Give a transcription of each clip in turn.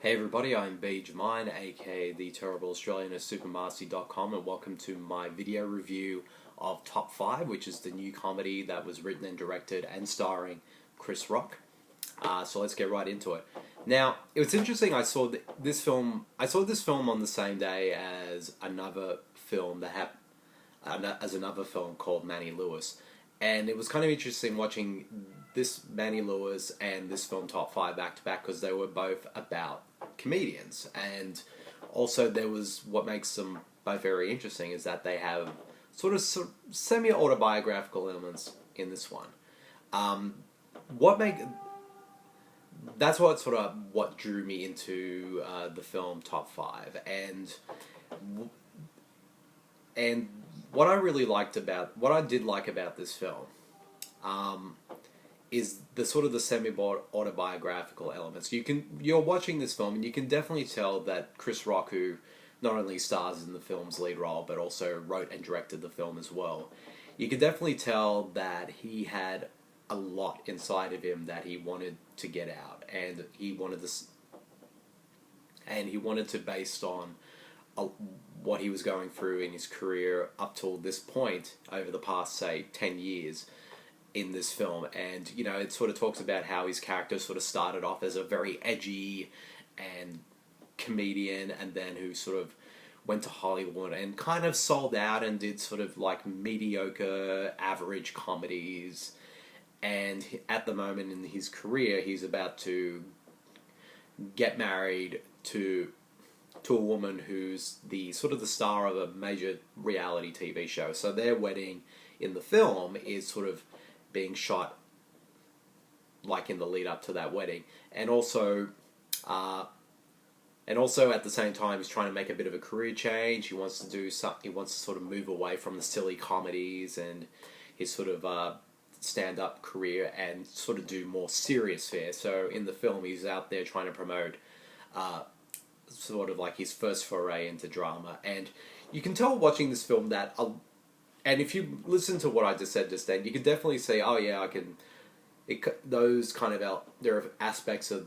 Hey everybody, I'm Beej Mine, aka the Terrible Australian at Supermarsy.com, and welcome to my video review of Top 5, which is the new comedy that was written and directed and starring Chris Rock. So let's get right into it. Now, it was interesting. I saw this film. I saw this film on the same day as another film as another film called Manny Lewis, and it was kind of interesting watching this Manny Lewis and this film Top 5 back to back because they were both about comedians, and also there was what makes them both very interesting is that they have sort of semi-autobiographical elements in this one. What make That's what sort of what drew me into the film Top 5, and what I did like about this film is the sort of the semi-autobiographical elements. You're watching this film and you can definitely tell that Chris Rock, who not only stars in the film's lead role but also wrote and directed the film as well, you can definitely tell that he had a lot inside of him that he wanted to get out, and he wanted to based on what he was going through in his career up till this point over the past, say, 10 years in this film. And, you know, it sort of talks about how his character sort of started off as a very edgy and comedian, and then who sort of went to Hollywood and kind of sold out and did sort of like mediocre, average comedies. And at the moment in his career, he's about to get married to a woman who's the sort of the star of a major reality TV show. So their wedding in the film is sort of being shot like in the lead up to that wedding, and also at the same time he's trying to make a bit of a career change. He wants to sort of move away from the silly comedies and his sort of stand-up career and sort of do more serious fare. So in the film he's out there trying to promote sort of like his first foray into drama, and you can tell watching this film that and if you listen to what I just said just then, you can definitely say, oh yeah, those kind of there are aspects of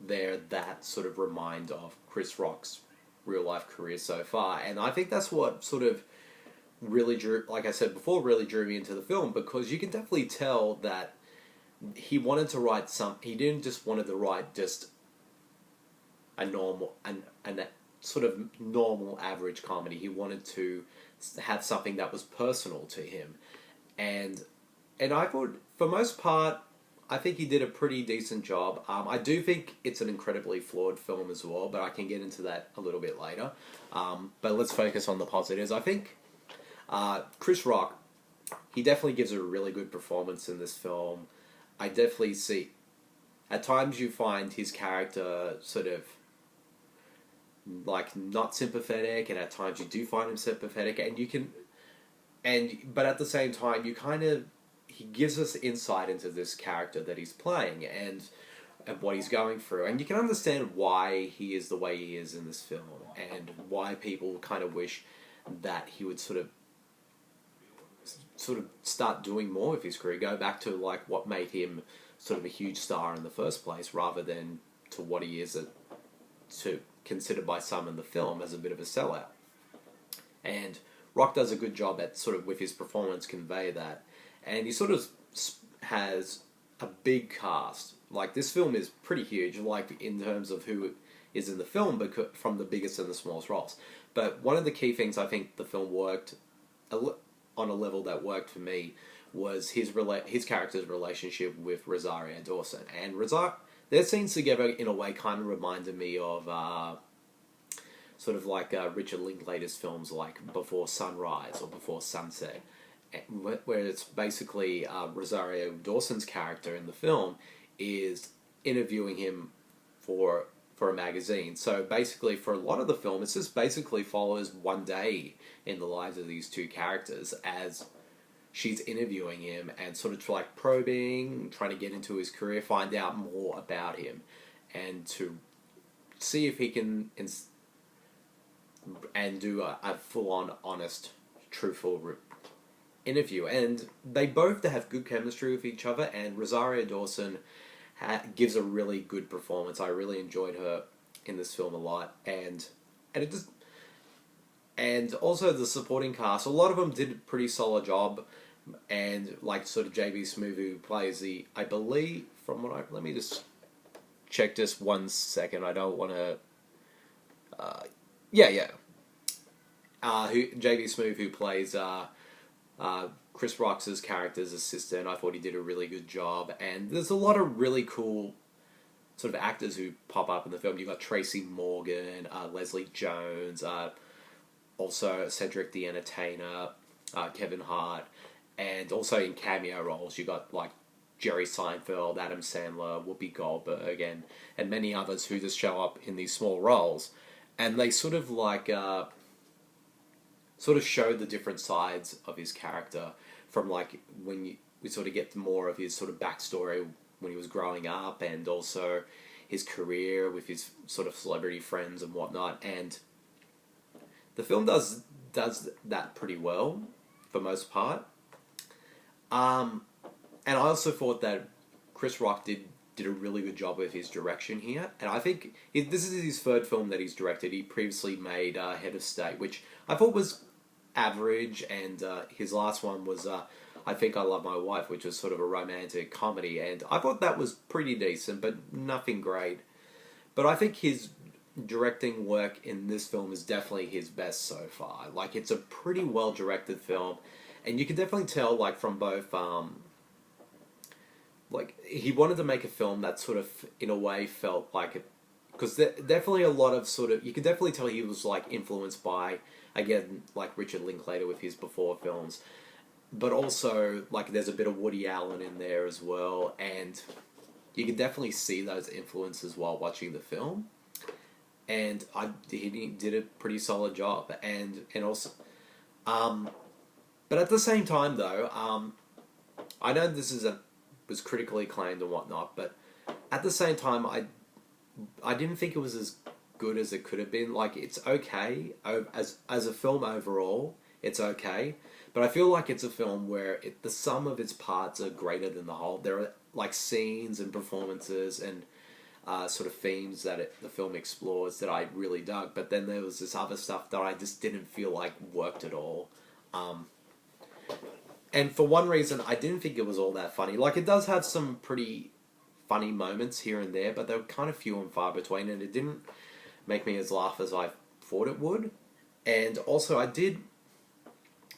that sort of remind of Chris Rock's real life career so far. And I think that's what sort of really drew, like I said before, really drew me into the film, because you can definitely tell that he wanted to write he didn't just wanted to write just a normal and sort of normal average comedy. He wanted to have something that was personal to him, and I thought for most part I think he did a pretty decent job. I do think it's an incredibly flawed film as well, but I can get into that a little bit later. But let's focus on the positives. I think Chris Rock, he definitely gives a really good performance in this film. I definitely see, at times you find his character sort of like not sympathetic, and at times you do find him sympathetic, but at the same time he gives us insight into this character that he's playing and what he's going through, and you can understand why he is the way he is in this film, and why people kind of wish that he would sort of start doing more with his career, go back to like what made him sort of a huge star in the first place, rather than to what he is considered by some in the film as a bit of a sellout. And Rock does a good job at sort of with his performance convey that, and he sort of has a big cast. Like, this film is pretty huge, like in terms of who is in the film, but from the biggest and the smallest roles. But one of the key things I think the film worked on a level that worked for me was his character's relationship with Rosario Dawson. And their scenes together in a way kind of reminded me of sort of like Richard Linklater's films like Before Sunrise or Before Sunset, where it's basically Rosario Dawson's character in the film is interviewing him for a magazine. So basically for a lot of the film, it just basically follows one day in the lives of these two characters as she's interviewing him and sort of like probing, trying to get into his career, find out more about him, and to see if he can and do a full-on, honest, truthful interview. And they both have good chemistry with each other, and Rosario Dawson gives a really good performance. I really enjoyed her in this film a lot, and it just, and also the supporting cast. A lot of them did a pretty solid job, and like sort of JB Smoove, who plays the, I believe from what I, let me just check just 1 second. I don't want to. Yeah. Who JB Smoove, who plays Chris Rock's character's assistant. I thought he did a really good job, and there's a lot of really cool sort of actors who pop up in the film. You've got Tracy Morgan, Leslie Jones, also Cedric the Entertainer, Kevin Hart, and also in cameo roles you got like Jerry Seinfeld, Adam Sandler, Whoopi Goldberg, and many others who just show up in these small roles, and they sort of like sort of show the different sides of his character, from like when we sort of get more of his sort of backstory when he was growing up, and also his career with his sort of celebrity friends and whatnot. And the film does that pretty well for most part. And I also thought that Chris Rock did a really good job with his direction here. And I think this is his third film that he's directed. He previously made Head of State, which I thought was average, and his last one was I Think I Love My Wife, which was sort of a romantic comedy, and I thought that was pretty decent, but nothing great. But I think his directing work in this film is definitely his best so far. Like, it's a pretty well directed film, and you can definitely tell, like, from both like, he wanted to make a film that sort of in a way felt like it, because definitely a lot of sort of, you can definitely tell he was like influenced by, again, like Richard Linklater with his before films, but also like there's a bit of Woody Allen in there as well, and you can definitely see those influences while watching the film. And he did a pretty solid job, and also, but at the same time though, I know this was critically acclaimed and whatnot, but at the same time, I didn't think it was as good as it could have been. Like, it's okay as a film overall, it's okay, but I feel like it's a film where the sum of its parts are greater than the whole. There are like scenes and performances and sort of themes that the film explores that I really dug, but then there was this other stuff that I just didn't feel like worked at all. And for one reason, I didn't think it was all that funny. Like, it does have some pretty funny moments here and there, but they were kind of few and far between, and it didn't make me as laugh as I thought it would. And also, I did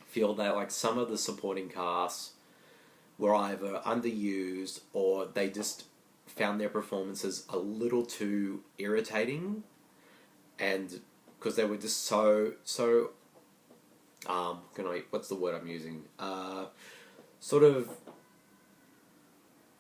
feel that like some of the supporting casts were either underused, or they just found their performances a little too irritating, and because they were just so what's the word I'm using? Sort of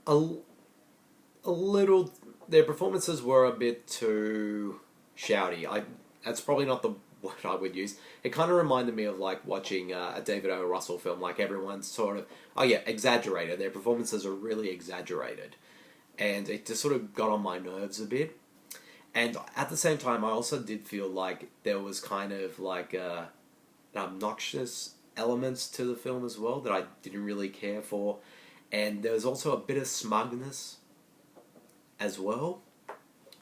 a little. Their performances were a bit too shouty. That's probably not the word I would use. It kind of reminded me of like watching a David O. Russell film. Like, everyone's sort of exaggerated. Their performances are really exaggerated, and it just sort of got on my nerves a bit. And at the same time, I also did feel like there was kind of like an obnoxious elements to the film as well that I didn't really care for, and there was also a bit of smugness as well.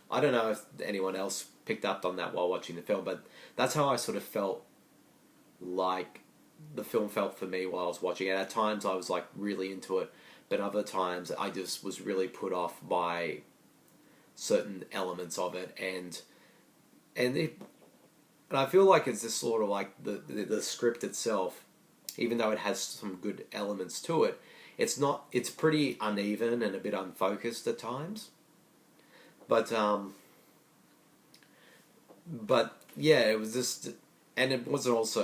I don't know if anyone else picked up on that while watching the film, but that's how I sort of felt like the film felt for me while I was watching it. At times I was like really into it, but other times I just was really put off by certain elements of it, and I feel like it's just sort of like the script itself, even though it has some good elements to it, it's pretty uneven and a bit unfocused at times. But yeah, it was just, and it wasn't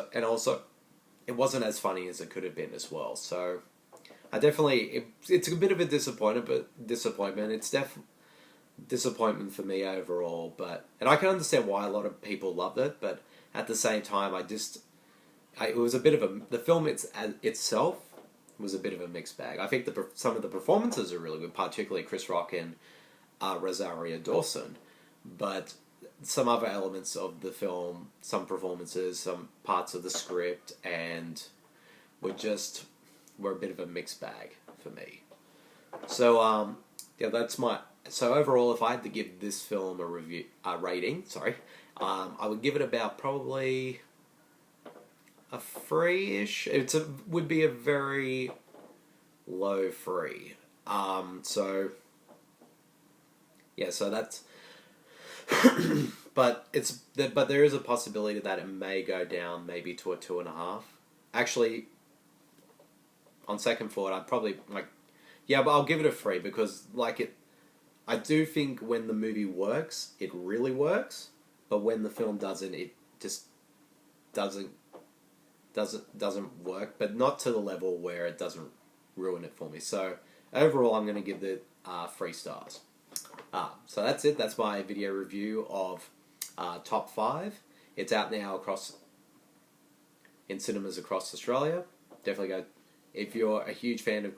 it wasn't as funny as it could have been as well. So I definitely, it's a bit of a disappointment. It's disappointment for me overall, and I can understand why a lot of people loved it, but at the same time, it was a bit of the film itself was a bit of a mixed bag. I think some of the performances are really good, particularly Chris Rock and Rosario Dawson, but some other elements of the film, some performances, some parts of the script, and were a bit of a mixed bag for me. So yeah, that's my So overall, if I had to give this film a rating, I would give it about probably a 3-ish. Would be a very low 3. So yeah, so that's. But there is a possibility that it may go down maybe to a 2.5. Actually, on second thought, I'd probably yeah, but I'll give it a 3 because I do think when the movie works, it really works, but when the film doesn't, it just doesn't work, but not to the level where it doesn't ruin it for me. So overall, I'm going to give it 3 stars. So that's it. That's my video review of Top 5. It's out now in cinemas across Australia. Definitely go. If you're a huge fan of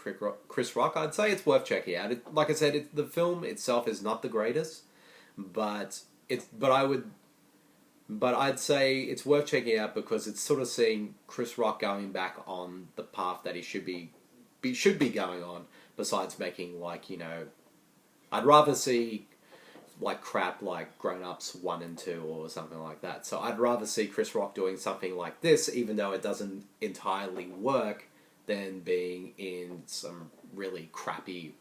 Chris Rock, I'd say it's worth checking out. Like I said, the film itself is not the greatest, but I'd say it's worth checking out because it's sort of seeing Chris Rock going back on the path that he should be going on. Besides making I'd rather see crap like Grown Ups 1 and 2 or something like that. So I'd rather see Chris Rock doing something like this, even though it doesn't entirely work, than being in some really crappy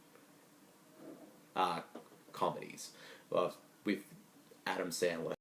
comedies with Adam Sandler.